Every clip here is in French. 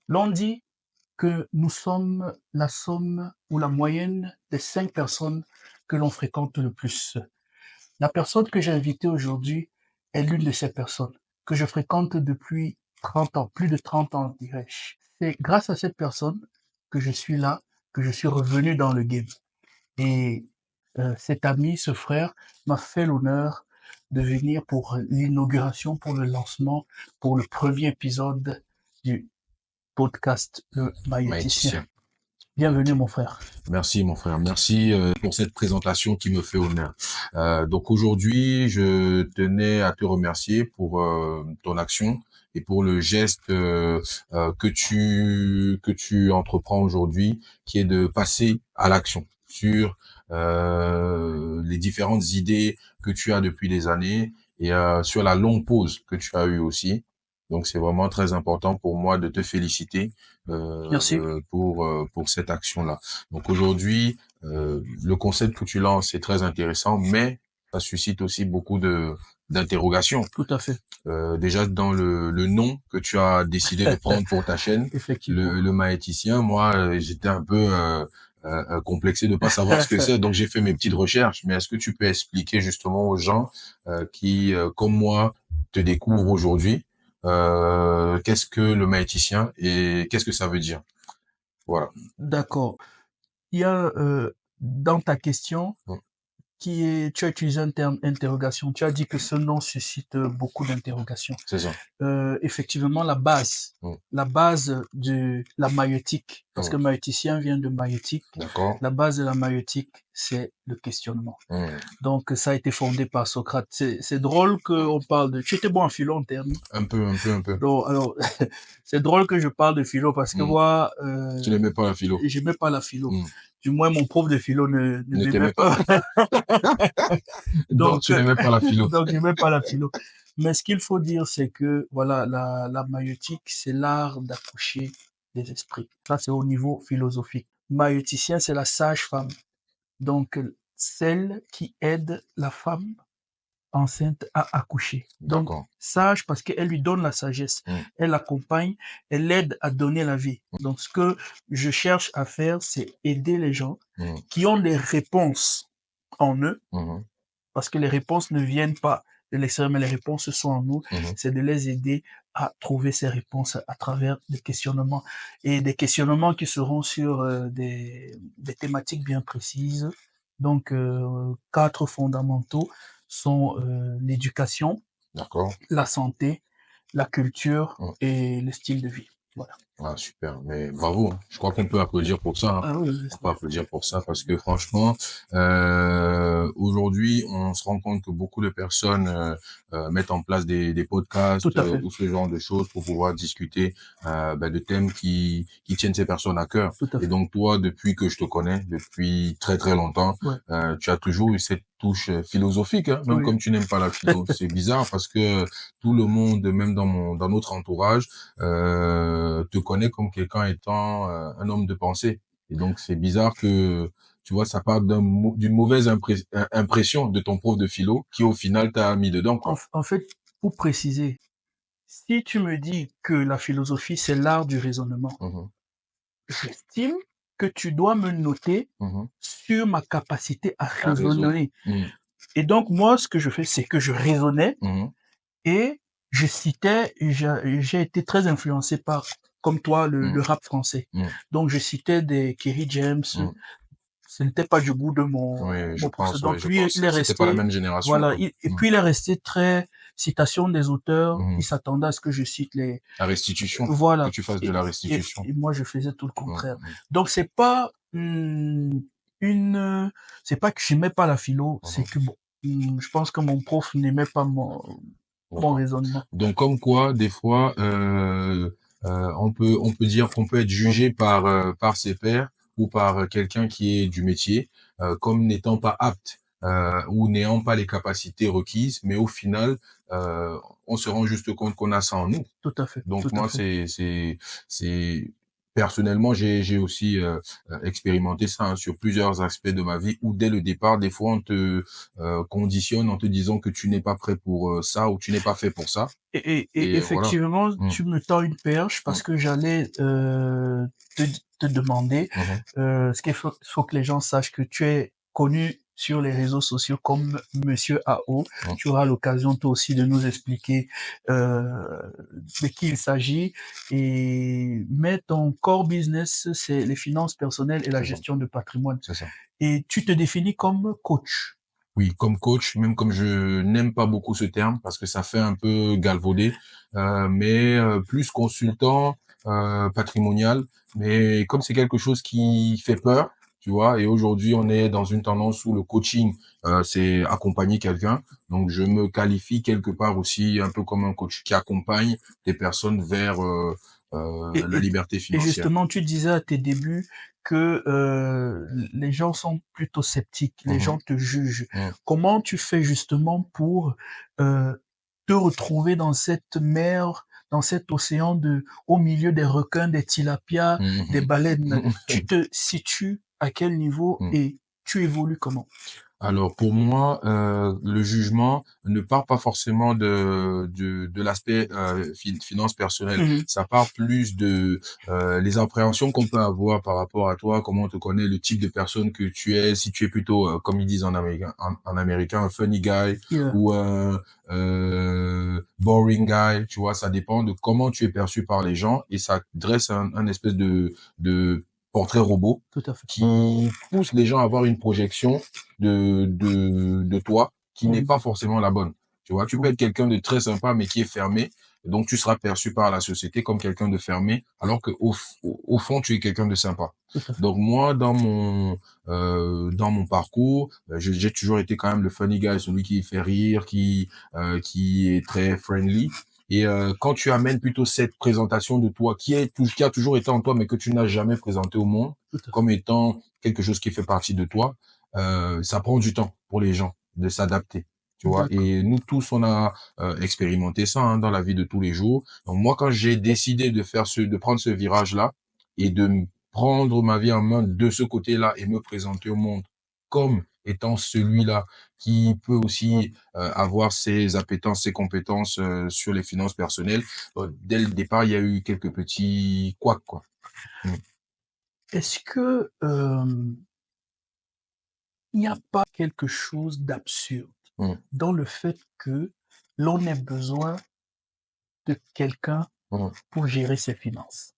L'on dit que nous sommes la somme ou la moyenne des 5 personnes que l'on fréquente le plus. La personne que j'ai invitée aujourd'hui est l'une de ces personnes que je fréquente depuis 30 ans, plus de 30 ans, dirais-je. C'est grâce à cette personne que je suis là, que je suis revenu dans le game. Et cet ami, ce frère, m'a fait l'honneur de venir pour l'inauguration, pour le lancement, pour le premier épisode du podcast Le Maïoticien. Maïticien. Bienvenue, Ok. mon frère. Merci mon frère, merci pour cette présentation qui me fait honneur. Donc aujourd'hui, je tenais à te remercier pour ton action et pour le geste que tu entreprends aujourd'hui, qui est de passer à l'action sur les différentes idées que tu as depuis des années et sur la longue pause que tu as eue aussi. Donc c'est vraiment très important pour moi de te féliciter Merci. pour cette action-là. Donc aujourd'hui, le concept que tu lances est très intéressant, mais ça suscite aussi beaucoup d'interrogations. Tout à fait. Déjà dans le nom que tu as décidé de prendre pour ta chaîne, Effectivement. le Maëticien, moi j'étais un peu complexé de pas savoir ce que c'est, donc j'ai fait mes petites recherches. Mais est-ce que tu peux expliquer justement aux gens qui, comme moi, te découvrent aujourd'hui, qu'est-ce que le Maëticien et qu'est-ce que ça veut dire? Voilà. D'accord. Il y a dans ta question, Mm. tu as utilisé un terme interrogation. Tu as dit que ce nom suscite beaucoup d'interrogations. C'est ça. Effectivement, Mm. la base de la maïeutique, parce que Mm. maïeuticien vient de maïeutique, D'accord. la base de la maïeutique, c'est le questionnement. Mm. Donc, ça a été fondé par Socrate. C'est drôle qu'on parle de... Tu étais bon en philo en termes. Un peu, un peu, un peu. Donc, alors, c'est drôle que je parle de philo parce que Mm. moi, Tu n'aimais pas la philo. j'aimais pas la philo. Mm. Du moins, mon prof de philo ne Ne m'aimait t'aimais pas. pas. Donc, Donc, tu n'aimais pas la philo. donc j'aimais pas la philo. Mais ce qu'il faut dire, c'est que, voilà, la maïeutique, c'est l'art d'accoucher des esprits. Ça, c'est au niveau philosophique. Maïeuticien, c'est la sage-femme. Donc, celle qui aide la femme enceinte à accoucher. Donc, D'accord. sage parce qu'elle lui donne la sagesse, Mm. elle l'accompagne, elle l'aide à donner la vie. Donc, ce que je cherche à faire, c'est aider les gens Mm. qui ont des réponses en eux, Mhm. parce que les réponses ne viennent pas de l'extérieur, mais les réponses sont en nous. Mhm. C'est de les aider à trouver ces réponses à travers des questionnements et des questionnements qui seront sur des thématiques bien précises. Donc, 4 fondamentaux sont l'éducation, D'accord. la santé, la culture Mm. et le style de vie. Voilà. Ah, super. Mais bravo, hein. Je crois qu'on peut applaudir pour ça, hein. Ah oui, oui, On peut applaudir pour ça parce que franchement, aujourd'hui, on se rend compte que beaucoup de personnes mettent en place des tout podcasts à fait, ou ce genre de choses pour pouvoir discuter de thèmes qui tiennent ces personnes à cœur. tout à Et fait. donc toi, depuis que je te connais, depuis très très longtemps, Ouais, tu as toujours eu cette touche philosophique, hein, même oui, comme tu n'aimes pas la philo. C'est bizarre parce que tout le monde, même dans notre entourage, te connaît comme quelqu'un étant un homme de pensée. Et donc, c'est bizarre que, tu vois, ça part d'une mauvaise impression de ton prof de philo qui, au final, t'a mis dedans, quoi. en fait, pour préciser, si tu me dis que la philosophie, c'est l'art du raisonnement, Mhm, j'estime que tu dois me noter mhm. sur ma capacité à Un réseau. raisonner. Mhm, Et donc, moi, ce que je fais, c'est que je raisonnais mhm, et je citais, j'ai été très influencé par, comme toi, le mhm, rap français. mhm, Donc, je citais des Kerry James, mhm. ce n'était pas du goût de Oui, je mon professeur. pense, ouais, Donc je lui, il pense. est C'était pas la resté, même génération, voilà, quoi. et Mhm, puis il est resté très citation des auteurs. mhm. Il s'attendait à ce que je cite les, La restitution, que voilà. tu fasses de la restitution. Et moi, je faisais tout le Mhm, contraire. mhm, Donc c'est pas une, c'est pas que j'aimais pas la philo, c'est mhm. que bon, je pense que mon prof n'aimait pas mon D'accord. raisonnement. Donc, comme quoi, des fois, on peut dire qu'on peut être jugé par ses pairs ou par quelqu'un qui est du métier comme n'étant pas apte ou n'ayant pas les capacités requises, mais au final, on se rend juste compte qu'on a ça en nous. Tout à fait, Donc tout à moi, fait. c'est personnellement, j'ai aussi expérimenté ça hein, sur plusieurs aspects de ma vie où dès le départ, des fois, on te conditionne en te disant que tu n'es pas prêt pour ça ou tu n'es pas fait pour ça. Et Et voilà. effectivement, Mm, tu me tends une perche mm, parce que j'allais te, te demander mhm, ce qu'il faut que les gens sachent que tu es connu sur les réseaux sociaux comme Monsieur AO. mm. Tu auras l'occasion toi aussi de nous expliquer de qui il s'agit. Et mais ton core business, c'est les finances personnelles et la C'est ça, gestion de patrimoine. c'est ça. Et tu te définis comme coach. Oui, comme coach, même comme je n'aime pas beaucoup ce terme parce que ça fait un peu galvaudé, mais plus consultant patrimonial. Mais comme c'est quelque chose qui fait peur, tu vois, et aujourd'hui on est dans une tendance où le coaching, c'est accompagner quelqu'un. Donc je me qualifie quelque part aussi un peu comme un coach qui accompagne des personnes vers Et, la et, liberté et financière. justement, tu disais à tes débuts que les gens sont plutôt sceptiques, les Mhm, gens te jugent. mhm, Comment tu fais justement pour euh, te retrouver dans cette mer, dans cet océan au milieu des requins, des tilapias, des mhm, baleines? mhm. Tu te situes à quel niveau et tu évolues comment? Alors pour moi, le jugement ne part pas forcément de l'aspect finance personnelle. Mhm. Ça part plus de les appréhensions qu'on peut avoir par rapport à toi, comment on te connaît, le type de personne que tu es, si tu es plutôt, comme ils disent en américain, un funny guy Yeah, ou un boring guy, tu vois, ça dépend de comment tu es perçu par les gens et ça dresse un espèce de portrait robot tout à fait. qui pousse les gens à avoir une projection de toi qui n'est Oui, pas forcément la bonne. Tu vois, tu peux oui, être quelqu'un de très sympa, mais qui est fermé. Donc, tu seras perçu par la société comme quelqu'un de fermé, alors que au fond, tu es quelqu'un de sympa. tout à fait. Donc, moi, dans mon parcours, j'ai toujours été quand même le funny guy, celui qui fait rire, qui est très friendly. Et quand tu amènes plutôt cette présentation de toi qui a toujours été en toi, mais que tu n'as jamais présenté au monde, Tout à fait. comme étant quelque chose qui fait partie de toi, ça prend du temps pour les gens de s'adapter, tu vois. D'accord. Et nous tous, on a expérimenté ça hein, dans la vie de tous les jours. Donc moi, quand j'ai décidé de prendre ce virage-là et prendre ma vie en main de ce côté-là et me présenter au monde comme étant celui-là qui peut aussi avoir ses appétences, ses compétences sur les finances personnelles. Dès le départ, il y a eu quelques petits couacs, quoi. Mm. Est-ce que il n'y a pas quelque chose d'absurde Mm. dans le fait que l'on ait besoin de quelqu'un Mm. pour gérer ses finances?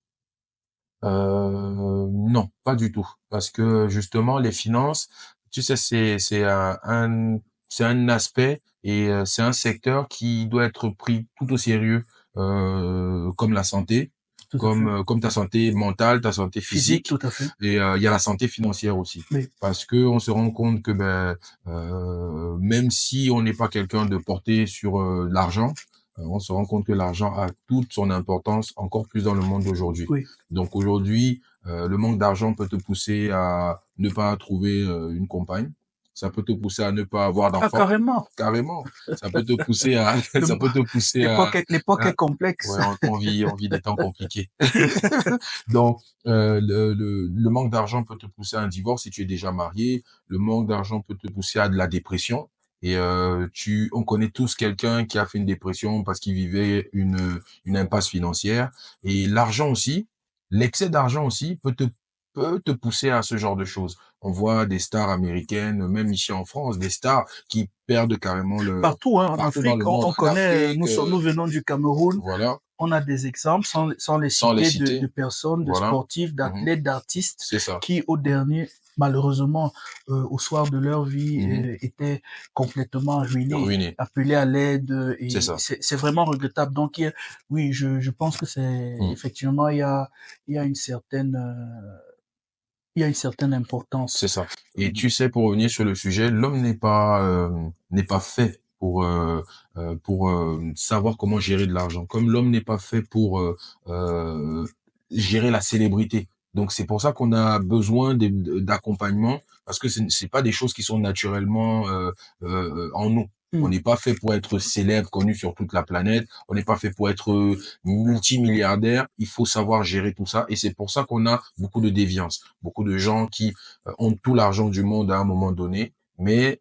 Non, pas du tout. Parce que justement, les finances, tu sais, c'est un aspect et c'est un secteur qui doit être pris tout au sérieux, comme la santé, Tout à fait. comme ta santé mentale, ta santé Physique, physique, tout à fait. et il y a la santé financière aussi. Mais Parce que on se rend compte que ben, même si on n'est pas quelqu'un de porté sur l'argent, on se rend compte que l'argent a toute son importance, encore plus dans le monde d'aujourd'hui. oui. Donc aujourd'hui, le manque d'argent peut te pousser à ne pas trouver une compagne. Ça peut te pousser à ne pas avoir Ah, d'enfant, carrément. carrément. Ça peut te pousser à, Le- ça peut te pousser à, l'époque est complexe. ouais, on vit des temps compliqués. Donc, le manque d'argent peut te pousser à un divorce si tu es déjà marié. Le manque d'argent peut te pousser à de la dépression. Et on connaît tous quelqu'un qui a fait une dépression parce qu'il vivait une impasse financière. Et l'argent aussi, l'excès d'argent aussi peut te pousser à ce genre de choses. On voit des stars américaines, même ici en France, des stars qui perdent carrément Partout, hein, en partout dans Afrique, le monde, on en connaît, Afrique, nous venons du Cameroun, voilà, on a des exemples, sans les sans les citer, de citer, personnes, de voilà. sportifs, Mhm. d'athlètes, d'artistes, C'est ça. qui au dernier, malheureusement, au soir de leur vie, Mhm. étaient complètement ruinés, Ruiné. appelés à l'aide, C'est et ça. c'est vraiment regrettable. Donc, oui, je pense que c'est Mm. effectivement, il y a une certaine, il y a une certaine C'est importance. ça. Et tu sais, pour revenir sur le sujet, l'homme n'est pas fait pour savoir comment gérer de l'argent. Comme l'homme n'est pas fait pour euh, gérer la célébrité. Donc c'est pour ça qu'on a besoin d'accompagnement parce que c'est pas des choses qui sont naturellement en nous. On n'est pas fait pour être célèbre, connu sur toute la planète. On n'est pas fait pour être multimilliardaire. Il faut savoir gérer tout ça. Et c'est pour ça qu'on a beaucoup de déviance. Beaucoup de gens qui ont tout l'argent du monde à un moment donné, mais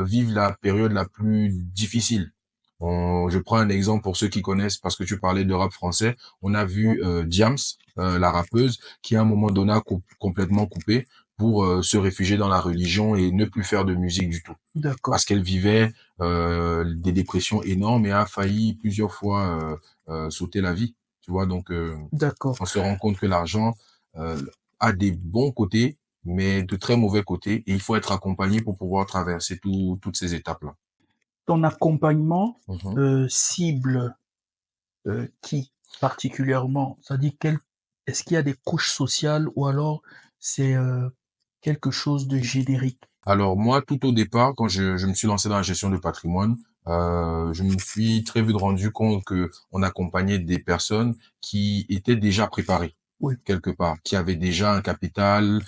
vivent la période la plus difficile. Je prends un exemple pour ceux qui connaissent, parce que tu parlais de rap français. On a vu Diams, la rappeuse, qui à un moment donné a complètement coupé pour se réfugier dans la religion et ne plus faire de musique du tout. D'accord, Parce qu'elle vivait des dépressions énormes et a failli plusieurs fois sauter la vie. Tu vois, donc d'accord. on se rend compte que l'argent a des bons côtés, mais de très mauvais côtés, et il faut être accompagné pour pouvoir traverser toutes ces étapes-là. Ton accompagnement Mhm. cible qui particulièrement? C'est-à-dire est-ce qu'il y a des couches sociales ou alors c'est quelque chose de générique? Alors moi, tout au départ, quand je me suis lancé dans la gestion de patrimoine, je me suis très vite rendu compte que on accompagnait des personnes qui étaient déjà préparées Oui, quelque part, qui avaient déjà un capital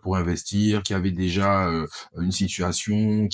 pour investir, qui avaient déjà une situation,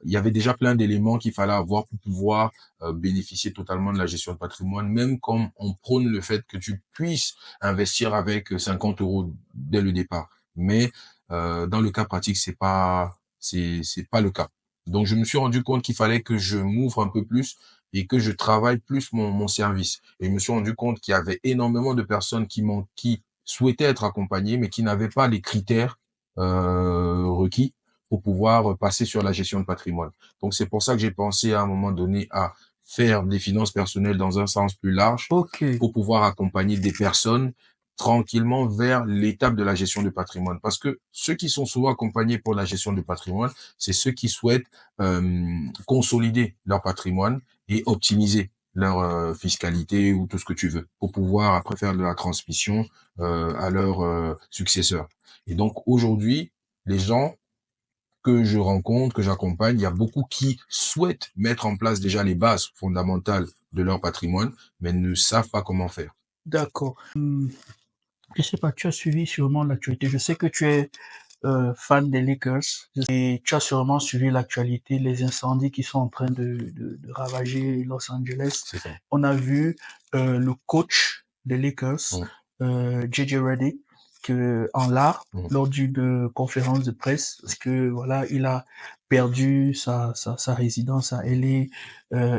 il y avait déjà plein d'éléments qu'il fallait avoir pour pouvoir bénéficier totalement de la gestion de patrimoine, même comme on prône le fait que tu puisses investir avec 50 euros dès le départ. Mais dans le cas pratique, c'est pas le cas. Donc, je me suis rendu compte qu'il fallait que je m'ouvre un peu plus et que je travaille plus mon service. Et je me suis rendu compte qu'il y avait énormément de personnes qui souhaitaient être accompagnées, mais qui n'avaient pas les critères requis pour pouvoir passer sur la gestion de patrimoine. Donc, c'est pour ça que j'ai pensé à un moment donné à faire des finances personnelles dans un sens plus large ok, pour pouvoir accompagner des personnes tranquillement vers l'étape de la gestion de patrimoine. Parce que ceux qui sont souvent accompagnés pour la gestion de patrimoine, c'est ceux qui souhaitent consolider leur patrimoine et optimiser leur fiscalité ou tout ce que tu veux pour pouvoir après faire de la transmission à leurs successeurs. Et donc aujourd'hui, les gens que je rencontre, que j'accompagne, il y a beaucoup qui souhaitent mettre en place déjà les bases fondamentales de leur patrimoine, mais ne savent pas comment faire. d'accord. Je sais pas, tu as suivi sûrement l'actualité. Je sais que tu es fan des Lakers et tu as sûrement suivi l'actualité, les incendies qui sont en train de ravager Los Angeles. C'est ça. On a vu le coach des Lakers, Mm, JJ Redick, en larmes mm, lors d'une conférence de presse parce que voilà, il a perdu sa résidence à LA.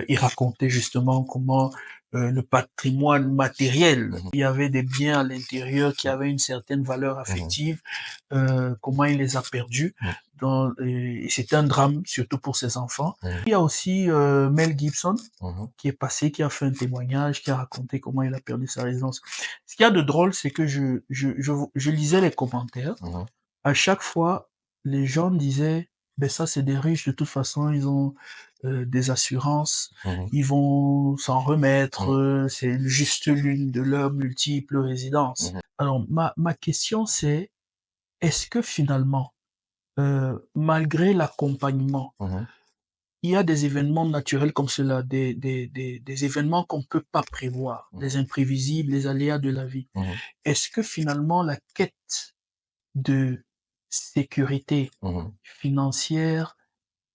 Il racontait justement comment le patrimoine matériel, mhm, il y avait des biens à l'intérieur qui mm, avaient une certaine valeur mhm, affective, comment il les a perdus. mm, Et c'est un drame, surtout pour ses enfants. mm, Il y a aussi Mel Gibson mhm, qui est passé, qui a fait un témoignage, qui a raconté comment il a perdu sa résidence. Ce qu'il y a de drôle, c'est que je lisais les commentaires. mhm, À chaque fois, les gens disaient, ben ça c'est des riches, de toute façon, ils ont des assurances, mhm, ils vont s'en remettre, mhm, c'est juste l'une de leurs multiples résidences. mhm, Alors, ma question c'est, est-ce que finalement, malgré l'accompagnement, mhm, il y a des événements naturels comme cela, des événements qu'on ne peut pas prévoir, des imprévisibles, les aléas de la vie. mhm, Est-ce que finalement la quête de sécurité mhm. financière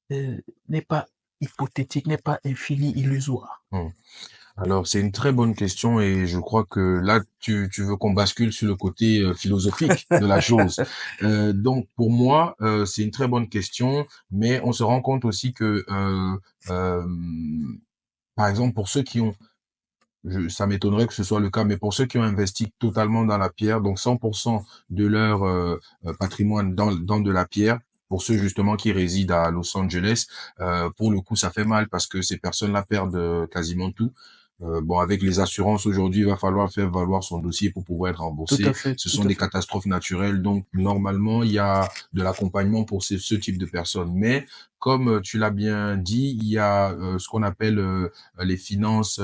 n'est pas hypothétique, n'est pas infinie, illusoire? Mhm. Alors, c'est une très bonne question et je crois que là, tu veux qu'on bascule sur le côté philosophique de la chose. Donc, pour moi, c'est une très bonne question, mais on se rend compte aussi que, euh, par exemple, pour ceux qui ont, ça m'étonnerait que ce soit le cas, mais pour ceux qui ont investi totalement dans la pierre, donc 100% de leur patrimoine dans de la pierre, pour ceux justement qui résident à Los Angeles, pour le coup, ça fait mal parce que ces personnes-là perdent quasiment tout. Bon, avec les assurances aujourd'hui, il va falloir faire valoir son dossier pour pouvoir être Tout à remboursé. fait, Ce tout sont à des fait. catastrophes naturelles, donc normalement, il y a de l'accompagnement pour ce type de personnes. Mais comme tu l'as bien dit, il y a ce qu'on appelle les finances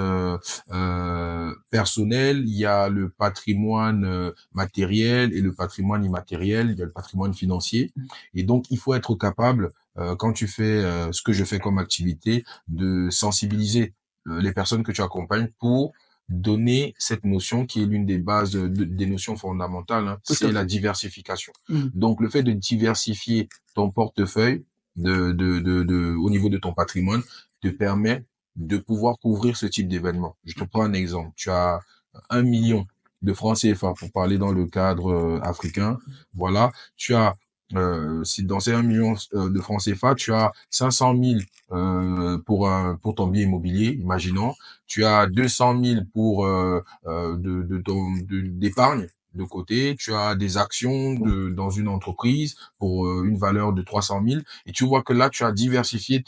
personnelles, il y a le patrimoine matériel et le patrimoine immatériel, il y a le patrimoine financier. Et donc, il faut être capable, quand tu fais ce que je fais comme activité, de sensibiliser les personnes que tu accompagnes pour donner cette notion qui est l'une des bases des notions fondamentales, hein, Tout à c'est la fait. diversification. Mmh. Donc, le fait de diversifier ton portefeuille, au niveau de ton patrimoine te permet de pouvoir couvrir ce type d'événement. Je te prends un exemple. Tu as 1 million de francs CFA pour parler dans le cadre africain. Voilà. Tu as si dans ces 1 million de francs CFA, tu as 500 000 pour ton bien immobilier, imaginons. Tu as 200 000 pour d'épargne de côté. Tu as des actions dans une entreprise pour une valeur de 300 000. Et tu vois que là, tu as diversifié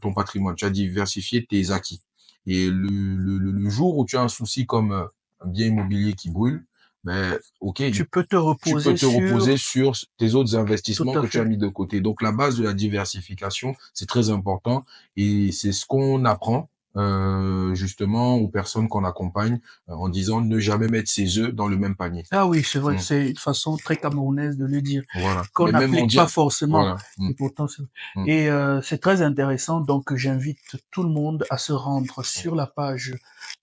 ton patrimoine, tu as diversifié tes acquis. Et le jour où tu as un souci comme un bien immobilier qui brûle, ben, ok, Tu peux te tu peux reposer te reposer sur... sur tes autres Tout investissements à que tu as fait. mis de côté. Donc, la base de la diversification, c'est très important et c'est ce qu'on apprend justement aux personnes qu'on accompagne en disant ne jamais mettre ses œufs dans le même panier. Ah oui, c'est vrai, Mm. c'est une façon très camerounaise de le dire, Voilà. qu'on Mais même n'applique pas mondial. forcément. Voilà. Mm. Et pourtant, Mm. et c'est très intéressant. Donc, j'invite tout le monde à se rendre sur la page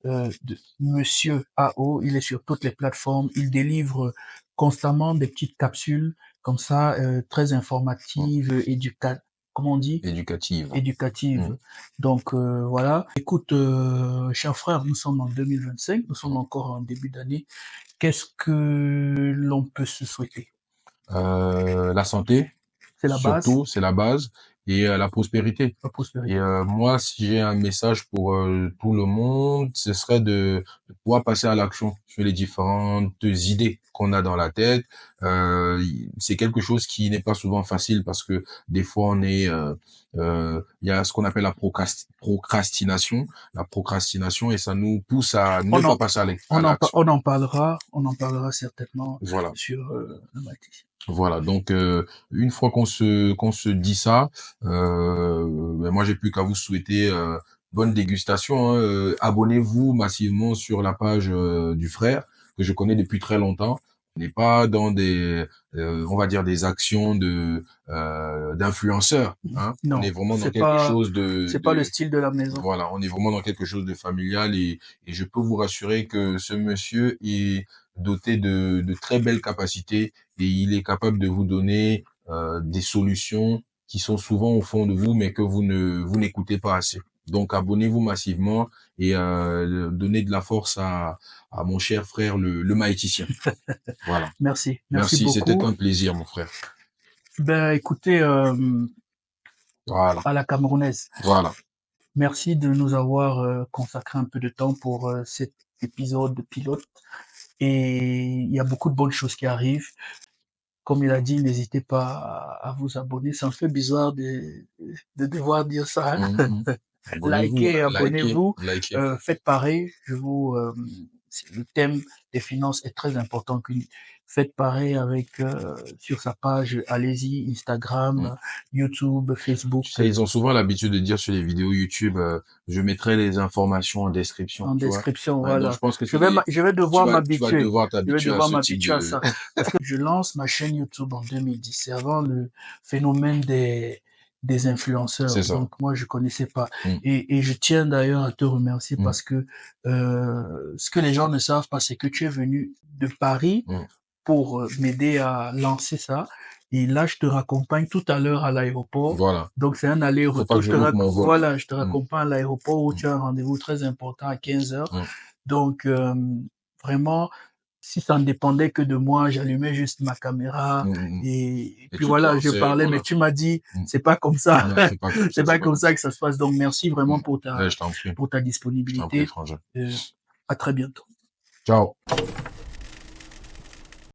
de Monsieur AO. Il est sur toutes les plateformes. Il délivre constamment des petites capsules comme ça, très Mm. informatives, comment on dit? Éducative. Éducatives. Mm. Donc voilà. Écoute, chers frères, nous sommes en 2025, nous sommes encore en début d'année. Qu'est-ce que l'on peut se souhaiter? La santé, C'est la base, surtout, c'est la base, et la prospérité. la Et prospérité. moi, si j'ai un message pour tout le monde, ce serait de pouvoir passer à l'action sur les différentes idées qu'on a dans la tête. C'est quelque chose qui n'est pas souvent facile parce que des fois il y a ce qu'on appelle la procrastination, et ça nous pousse à ne On pas en, passer à l'action. on en parlera certainement Voilà. sur le matin. Voilà, donc une fois qu'on se dit ça, ben moi j'ai plus qu'à vous souhaiter bonne dégustation, hein. Abonnez-vous massivement sur la page du frère que je connais depuis très longtemps. On n'est pas dans des on va dire des actions d'influenceurs, hein. On Non, est vraiment dans quelque chose c'est pas le style de la maison. voilà, on est vraiment dans quelque chose de familial et je peux vous rassurer que ce monsieur est doté de très belles capacités et il est capable de vous donner des solutions qui sont souvent au fond de vous, mais que vous n'écoutez pas assez. Donc abonnez-vous massivement et donnez de la force à mon cher frère le maïticien. Voilà. Merci, merci Merci, c'était beaucoup. un plaisir, mon frère. Ben écoutez, Voilà, à la camerounaise, voilà. merci de nous avoir consacré un peu de temps pour cet épisode pilote. Et il y a beaucoup de bonnes choses qui arrivent. Comme il a dit, n'hésitez pas à vous abonner. Ça me fait bizarre de devoir dire ça, Mm, hein. mm. Abonnez-vous, Likez, likez, abonnez-vous, likez. faites pareil. Le thème des finances est très important. Faites pareil avec sur sa page. Allez-y, Mm. Instagram, YouTube, Facebook, Tu sais, ils ont souvent l'habitude de dire sur les vidéos YouTube, je mettrai les informations en description, en tu vois. description. Ouais, donc je Voilà. pense que Je vais devoir tu vas m'habituer. devoir Je vais t'habituer à devoir ce type m'habituer à de, ça. Parce que je lance ma chaîne YouTube en 2010. C'est avant le phénomène des c'est influenceurs. ça. Donc moi, je connaissais pas. Mm, Et je tiens d'ailleurs à te remercier mm, parce que ce que les gens ne savent pas, c'est que tu es venu de Paris mm. pour m'aider à lancer ça. Et là, je te raccompagne tout à l'heure à l'aéroport. Voilà. Donc, c'est un Faut pas aller-retour. que je loupe mon vol. Voilà, je te Mm, raccompagne à l'aéroport où mm, tu as un rendez-vous très important à 15 heures. mm, Donc, vraiment, si ça ne dépendait que de moi, j'allumais juste ma caméra mm. et Et puis tu te voilà, je lançais, parlais, mais voilà. tu m'as dit, Mm. c'est pas comme ça. Non, c'est pas comme C'est ça, c'est pas pas comme comme ça. ça que ça se passe. Donc, merci vraiment Mm. Ouais, je t'en prie, pour ta frangin. disponibilité. À très bientôt. Ciao.